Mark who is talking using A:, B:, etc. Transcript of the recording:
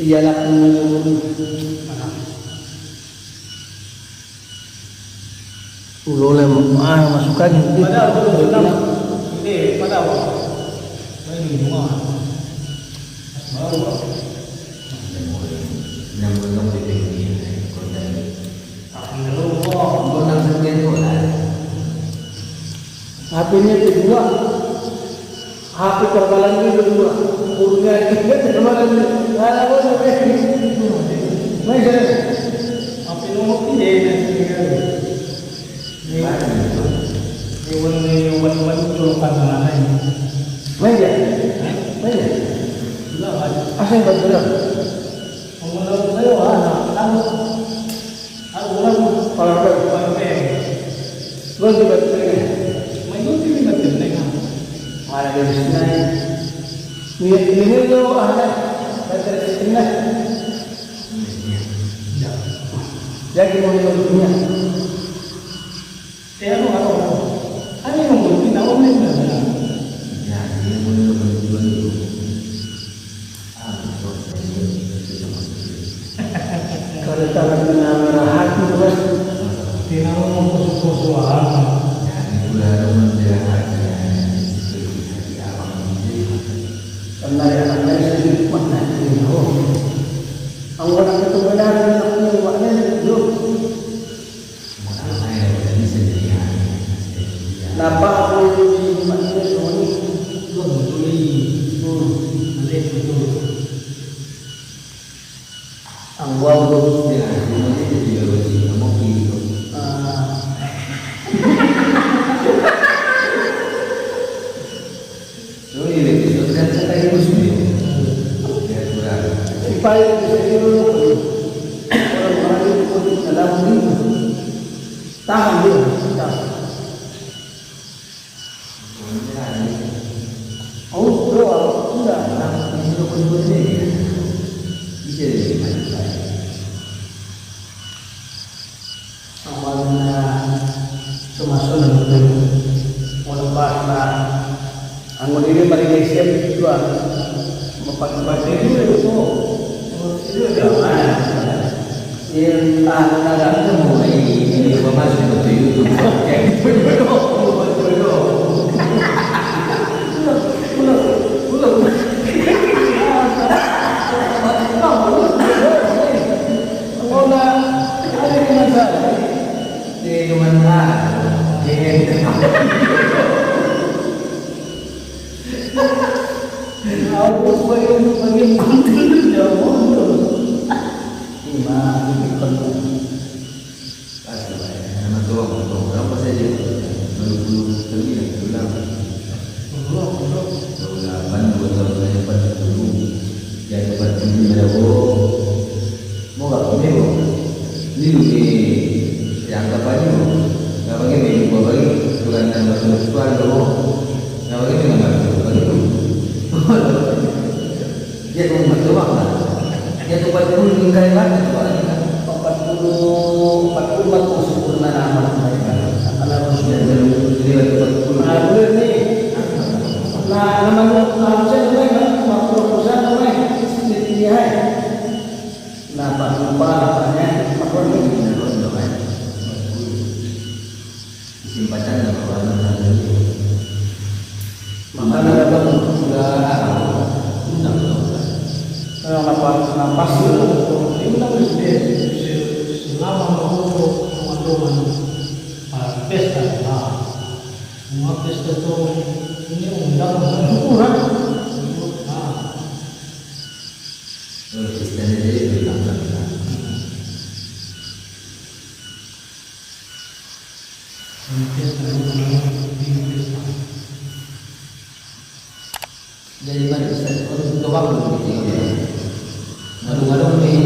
A: iyalah ulole masukan
B: padahal belum senang ini padahal ini semua baru
C: yang belum dipilih konten
B: belum
C: nang sekian bola
A: HP-nya kedua, HP terbalang itu kedua, umurnya tiga terbalang itu, ada apa sampai mana?
B: apa nomor tiga ini wan itu pandangan ini,
A: Mana? Mana? Asal bergerak.
B: menurut saya anak orang
A: Kalau gua juga begini.
B: mengikuti dengan
A: Ada di sini. Ini lo ada di sini. Jadi mau dunia.
B: saya apa ada yang mengikuti nama mereka
C: ya ini mulai berjuang itu
A: Kalau tangan dengan hati terus.
B: tidak mau suara
A: Karena yang ada di mana ini, orang itu benar ini maknanya itu. Napa aku di mana ini? Ang wow tu. Supaya bisa orang-orang itu dalam hidup tahan dia, tahan. Oh, doa sudah. Awalnya semasa betul, walaupun anggun ini Malaysia juga pakai itu yang ada semua
C: ini masuk ke YouTube dia tu macam apa? Dia tu buat pun tinggal lagi tu orang ni.
A: 40 sempurna nama mereka. Kalau
C: Dia dia tu
A: boleh ni. Nah, nama saya mereka 40% mereka sendiri hai. Nah, Pak apanya? Apa ni?
C: simpanan dalam orang lain.
A: Makanya ada sudah napas
B: ini harus selama mengukur teman-teman pesta semua pesta itu ini undang kurang
C: Sistem ini berlaku. Jadi pada Ustaz orang tua belum gitu. Ngadu-ngadu ni